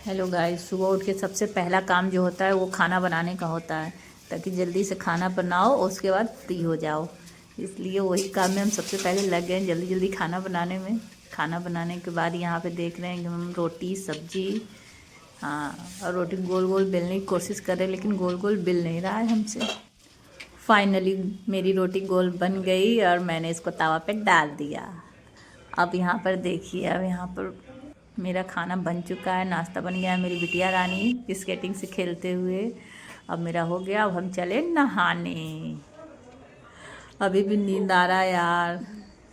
Hello guys, सुबह उठ के सबसे पहला काम जो होता है वो खाना बनाने का होता है, ताकि जल्दी से खाना बनाओ और उसके बाद फ्री हो जाओ। इसलिए वही काम में हम सबसे पहले लग गए जल्दी जल्दी खाना बनाने में। खाना बनाने के बाद यहाँ पे देख रहे हैं कि हम रोटी सब्जी, हाँ, और रोटी गोल गोल बेलने की कोशिश कर रहे हैं, लेकिन गोल गोल बेल नहीं रहा है हमसे। फाइनली मेरी रोटी गोल बन गई और मैंने इसको तवा पे डाल दिया। अब यहाँ पर देखिए, अब यहाँ पर मेरा खाना बन चुका है, नाश्ता बन गया है। मेरी बिटिया रानी स्केटिंग से खेलते हुए अब मेरा हो गया। अब हम चले नहाने। अभी भी नींद आ रहा है यार,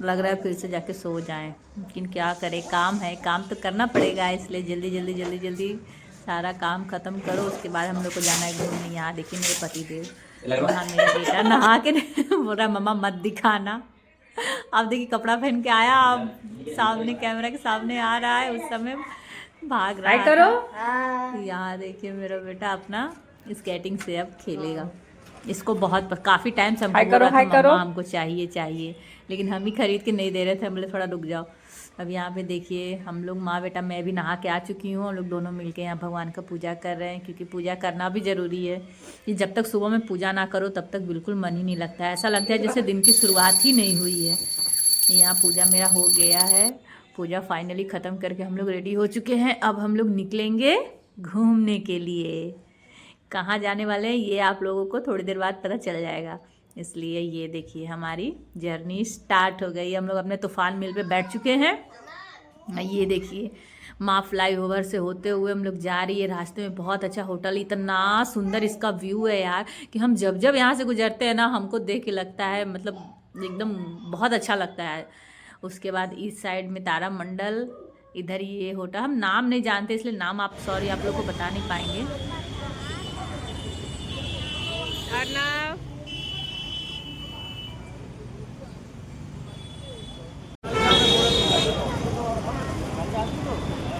लग रहा है फिर से जाके सो जाएं, लेकिन क्या करें, काम है, काम तो करना पड़ेगा। इसलिए जल्दी जल्दी जल्दी जल्दी सारा काम ख़त्म करो, उसके बाद हम लोग को जाना है घूमने। यहाँ देखिए मेरे पति देव, वहाँ मेरा बेटा नहा के बोल रहा मम्मा मत दिखाना। अब देखिए कपड़ा पहन के आया, अब सामने कैमरा के सामने आ रहा है, उस समय भाग रहा है। करो यहाँ देखिए मेरा बेटा अपना स्केटिंग से अब खेलेगा। इसको बहुत काफ़ी टाइम से हमको बोल रहा था मम्मा हमको चाहिए चाहिए, लेकिन हम ही खरीद के नहीं दे रहे थे। हम बोले थोड़ा रुक जाओ। अब यहाँ पे देखिए हम लोग माँ बेटा, मैं भी नहा के आ चुकी हूँ। हम लोग दोनों मिलके यहाँ भगवान का पूजा कर रहे हैं, क्योंकि पूजा करना भी ज़रूरी है। कि जब तक सुबह में पूजा ना करो तब तक बिल्कुल मन ही नहीं लगता है, ऐसा लगता है जैसे दिन की शुरुआत ही नहीं हुई है। यहाँ पूजा मेरा हो गया है, पूजा फाइनली ख़त्म करके हम लोग रेडी हो चुके हैं। अब हम लोग निकलेंगे घूमने के लिए। कहाँ जाने वाले हैं ये आप लोगों को थोड़ी देर बाद पता चल जाएगा। इसलिए ये देखिए हमारी जर्नी स्टार्ट हो गई। हम लोग अपने तूफान मिल पे बैठ चुके हैं। ये देखिए माँ फ्लाई ओवर से होते हुए हम लोग जा रही है। रास्ते में बहुत अच्छा होटल, इतना सुंदर इसका व्यू है यार, कि हम जब जब यहाँ से गुजरते हैं ना, हमको देख के लगता है मतलब एकदम बहुत अच्छा लगता है। उसके बाद इस साइड में तारामंडल, इधर ये होटल, हम नाम नहीं जानते इसलिए नाम आप सॉरी आप लोग को बता नहीं पाएंगे।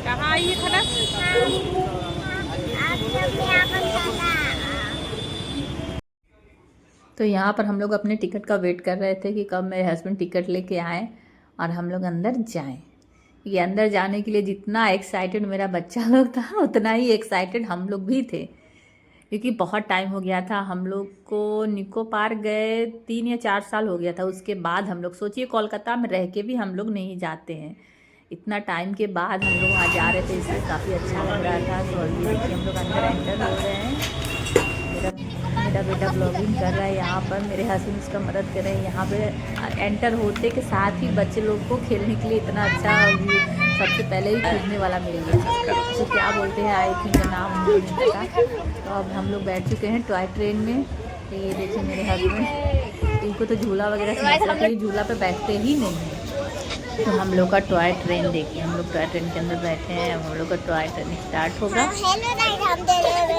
कहाँ आई है खड़ा? तो यहाँ पर हम लोग अपने टिकट का वेट कर रहे थे कि कब मेरे हस्बैंड टिकट लेके आए और हम लोग अंदर जाएं। ये अंदर जाने के लिए जितना एक्साइटेड मेरा बच्चा लोग था, उतना ही एक्साइटेड हम लोग भी थे, क्योंकि बहुत टाइम हो गया था। हम लोग को निको पार्क गए 3 या 4 साल हो गया था। उसके बाद हम लोग, सोचिए कोलकाता में रह के भी हम लोग नहीं जाते हैं। इतना टाइम के बाद हम लोग वहाँ जा रहे थे, इसलिए काफ़ी अच्छा लग रहा था। तो ये देखिए हम लोग अंदर एंटर हो रहे हैं। मेरा बेटा ब्लॉगिंग कर रहा है यहाँ पर, मेरे हस्बैंड उसका मदद कर रहे हैं। यहाँ पे एंटर होते के साथ ही बच्चे लोग को खेलने के लिए इतना अच्छा व्यू, सबसे पहले ही कूदने वाला मिल गया। तो क्या बोलते हैं, आई थिंक नाम मुझे नहीं पता। तो अब हम लोग बैठ चुके हैं टॉय ट्रेन में। तो ये देखिए मेरे हस्बैंड, इनको तो झूला वगैरह समझता है, झूला पे बैठते ही नहीं हैं। तो हम लोग का टॉय ट्रेन देखिए, हम लोग टॉय ट्रेन के अंदर बैठे हैं। अब हम लोग का टॉय ट्रेन स्टार्ट होगा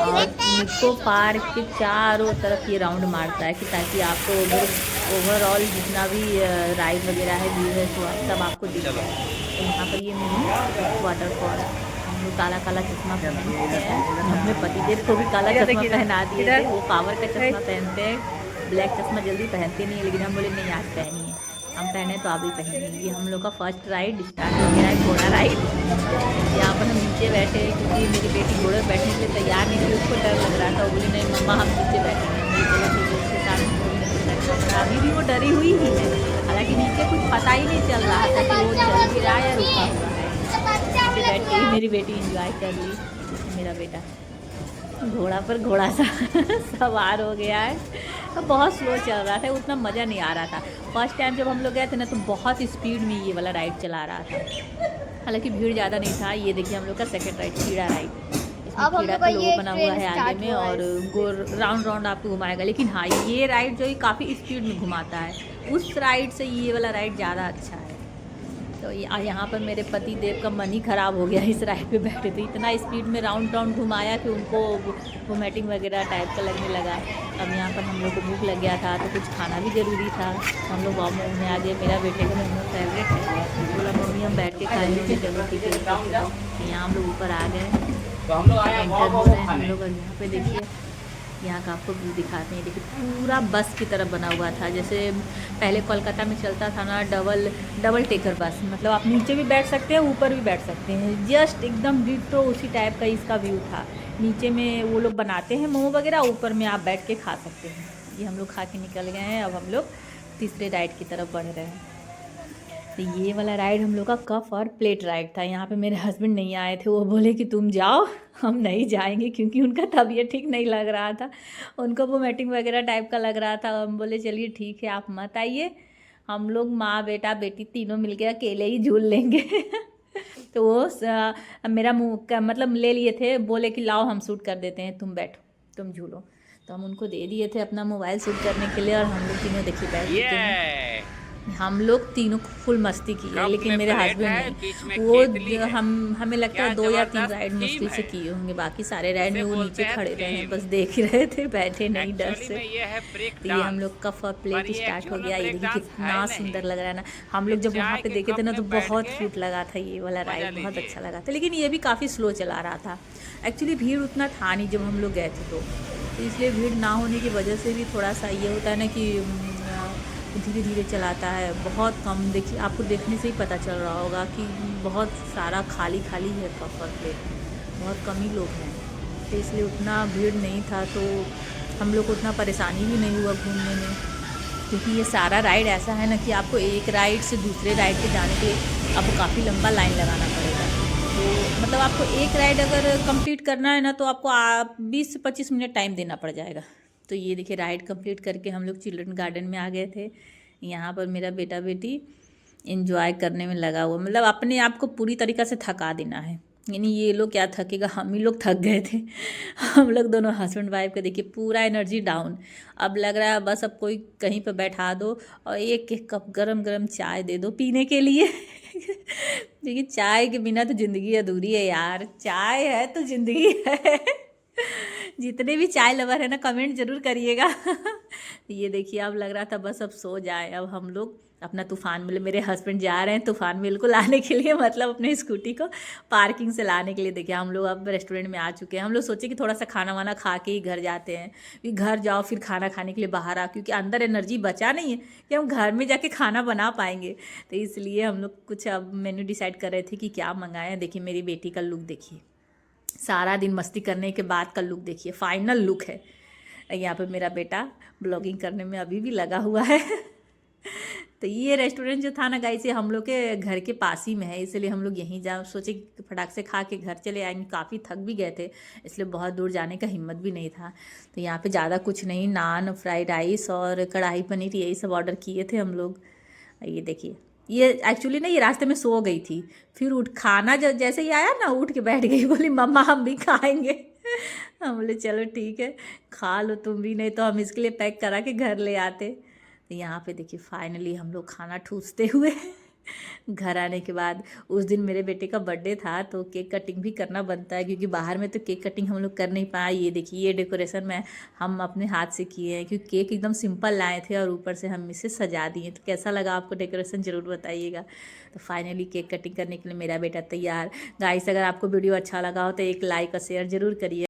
और निको पार्क के चारों तरफ ये राउंड मारता है, कि ताकि आपको ओवरऑल जितना भी राइड वगैरह है, व्यू है, सब आपको दिख जाए। तो यहाँ पर ये मिनी वाटरफॉल, हम लोग काला काला चश्मा पहनते हैं। अपने पतिदेव को भी काला चश्मा पहना दिए थे, वो पावर का चश्मा पहनते हैं, ब्लैक चश्मा जल्दी पहनते नहीं, लेकिन हम बोले नहीं आज पहनिए, हम पहने तो आप भी पहनेंगे। ये हम लोग का फर्स्ट राइड स्टार्ट हो गया है, घोड़ा राइड। यहाँ पर हम नीचे बैठे, क्योंकि मेरी बेटी घोड़े पर बैठने के लिए तैयार नहीं थी, उसको डर लग रहा था। वो बोली नहीं मम्मा हम नीचे बैठेंगे। चलो ठीक है, उसके साथ अभी भी वो डरी हुई ही है। हालांकि नीचे कुछ पता ही नहीं चल रहा था कि वो चल भी रहा है या रुका हुआ है। नीचे बैठ के ही मेरी बेटी इंजॉय कर ली। मेरा बेटा घोड़ा पर घोड़ा सा सवार हो गया है। तो बहुत स्लो चल रहा था, उतना मज़ा नहीं आ रहा था। फर्स्ट टाइम जब हम लोग गए थे ना, तो बहुत स्पीड में ये वाला राइड चला रहा था। हालांकि भीड़ ज़्यादा नहीं था। ये देखिए हम लोग का सेकंड राइड कीड़ा राइड, इसमें कीड़ा का लोगो बना हुआ है आगे में और गोल राउंड राउंड आपको घुमाएगा। लेकिन हाँ, ये राइड जो है काफ़ी स्पीड में घुमाता है, उस राइड से ये वाला राइड ज़्यादा अच्छा है। तो यहाँ पर मेरे पति देव का मन ही ख़राब हो गया इस राइड पे बैठे थे। इतना स्पीड में राउंड राउंड घुमाया कि उनको वोमिटिंग वगैरह टाइप का लगने लगा। अब यहाँ पर हम लोग को भूख लग गया था, तो कुछ खाना भी ज़रूरी था। हम लोग मोमोज में आ गए। मेरा बेटे का मोमो फेवरेट है, बोला मम्मी हम बैठ के खाएंगे। चलो ठीक है। यहाँ हम लोग ऊपर आ गए, एंटर हो रहे हैं हम लोग। और यहाँ पे देखिए यहाँ का आपको व्यू दिखाते हैं। देखिए पूरा बस की तरह बना हुआ था, जैसे पहले कोलकाता में चलता था ना डबल टेकर बस, मतलब आप नीचे भी बैठ सकते हैं ऊपर भी बैठ सकते हैं, जस्ट एकदम डिट्टो उसी टाइप का इसका व्यू था। नीचे में वो लोग बनाते हैं मोमो वगैरह, ऊपर में आप बैठ के खा सकते हैं। ये हम लोग खा के निकल गए हैं, अब हम लोग तीसरे राइड की तरफ बढ़ रहे हैं। तो ये वाला राइड हम लोग का कप और प्लेट राइड था। यहाँ पे मेरे हस्बैंड नहीं आए थे, वो बोले कि तुम जाओ, हम नहीं जाएंगे, क्योंकि उनका तबीयत ठीक नहीं लग रहा था, उनको वोमिटिंग वगैरह टाइप का लग रहा था। हम बोले चलिए ठीक है आप मत आइए, हम लोग माँ बेटा बेटी तीनों मिलके अकेले ही झूल लेंगे। तो वो मेरा मुँह मतलब ले लिए थे, बोले कि लाओ हम शूट कर देते हैं, तुम बैठो तुम झूलो। तो हम उनको दे दिए थे अपना मोबाइल शूट करने के लिए, और हम लोग तीनों देखिए बैठ चुके हैं। हम लोग तीनों फुल मस्ती की है, लेकिन मेरे हस्बैंड नहीं, वो हमें लगता है 2 या 3 राइड मुश्किल से किए होंगे, बाकी सारे राइड में वो नीचे खड़े रहे हैं, बस देख रहे थे, बैठे नहीं डर से। तो ये हम लोग का फर्स्ट प्लेट स्टार्ट हो गया। ये देखिए कितना सुंदर लग रहा है ना। हम लोग जब वहाँ पे देखे थे ना तो बहुत क्यूट लगा था, ये वाला राइड बहुत अच्छा लगा था, लेकिन ये भी काफ़ी स्लो चला रहा था। एक्चुअली भीड़ उतना था नहीं जब हम लोग गए थे, तो इसलिए भीड़ ना होने की वजह से भी थोड़ा सा ये होता है ना कि धीरे धीरे चलाता है, बहुत कम। देखिए आपको देखने से ही पता चल रहा होगा कि बहुत सारा खाली खाली है कपर प्लेट, बहुत कम ही लोग हैं, तो इसलिए उतना भीड़ नहीं था, तो हम लोग को उतना परेशानी भी नहीं हुआ घूमने में। क्योंकि ये सारा राइड ऐसा है ना कि आपको एक राइड से दूसरे राइड पे जाने के लिए आपको काफ़ी लंबा लाइन लगाना पड़ेगा। तो मतलब आपको एक राइड अगर कंप्लीट करना है ना तो आपको 20 से 25 मिनट टाइम देना पड़ जाएगा। तो ये देखिए राइड कंप्लीट करके हम लोग चिल्ड्रन गार्डन में आ गए थे। यहाँ पर मेरा बेटा बेटी एंजॉय करने में लगा हुआ, मतलब अपने आप को पूरी तरीक़ा से थका देना है, यानी ये लोग क्या थकेगा, हम ही लोग थक गए थे। हम लोग दोनों हस्बैंड वाइफ के देखिए पूरा एनर्जी डाउन। अब लग रहा है बस अब कोई कहीं पर बैठा दो और एक एक कप गरम गरम चाय दे दो पीने के लिए। देखिए चाय के बिना तो ज़िंदगी अधूरी है यार, चाय है तो ज़िंदगी है। जितने भी चाय लवर है ना कमेंट ज़रूर करिएगा। ये देखिए अब लग रहा था बस अब सो जाए। अब हम लोग अपना तूफ़ान मिल, मेरे हस्बैंड जा रहे हैं तूफ़ान मिल को लाने के लिए, मतलब अपने स्कूटी को पार्किंग से लाने के लिए। देखिए हम लोग अब रेस्टोरेंट में आ चुके हैं। हम लोग सोचे कि थोड़ा सा खाना वाना खा के ही घर जाते हैं, कि घर जाओ फिर खाना खाने के लिए बाहर आ, क्योंकि अंदर एनर्जी बचा नहीं है कि हम घर में जाके खाना बना पाएंगे। तो इसलिए हम लोग कुछ अब मेन्यू डिसाइड कर रहे थे कि क्या मंगाएं। देखिए मेरी बेटी का लुक देखिए, सारा दिन मस्ती करने के बाद का लुक देखिए, फाइनल लुक है। यहाँ पे मेरा बेटा ब्लॉगिंग करने में अभी भी लगा हुआ है। तो ये रेस्टोरेंट जो था ना गाइस, ये हम लोग के घर के पास ही में है, इसलिए हम लोग यहीं जा सोचे कि फटाक से खा के घर चले आएंगे। काफ़ी थक भी गए थे, इसलिए बहुत दूर जाने का हिम्मत भी नहीं था। तो यहाँ पे ज़्यादा कुछ नहीं, नान फ्राइड राइस और कढ़ाई पनीर यही सब ऑर्डर किए थे हम लोग। ये देखिए ये एक्चुअली ना ये रास्ते में सो गई थी, फिर उठ खाना जब जैसे ही आया ना उठ के बैठ गई, बोली मम्मा हम भी खाएंगे। हम बोले चलो ठीक है खा लो तुम भी, नहीं तो हम इसके लिए पैक करा के घर ले आते। तो यहाँ पे देखिए फाइनली हम लोग खाना ठूसते हुए घर आने के बाद, उस दिन मेरे बेटे का बर्थडे था तो केक कटिंग भी करना बनता है, क्योंकि बाहर में तो केक कटिंग हम लोग कर नहीं पाए। ये देखिए ये डेकोरेशन में हम अपने हाथ से किए हैं, क्योंकि केक एकदम सिंपल लाए थे और ऊपर से हम इसे सजा दिए। तो कैसा लगा आपको डेकोरेशन ज़रूर बताइएगा। तो फाइनली केक कटिंग करने के लिए मेरा बेटा तैयार। गाइस अगर आपको वीडियो अच्छा लगा हो तो एक लाइक और शेयर ज़रूर करिए।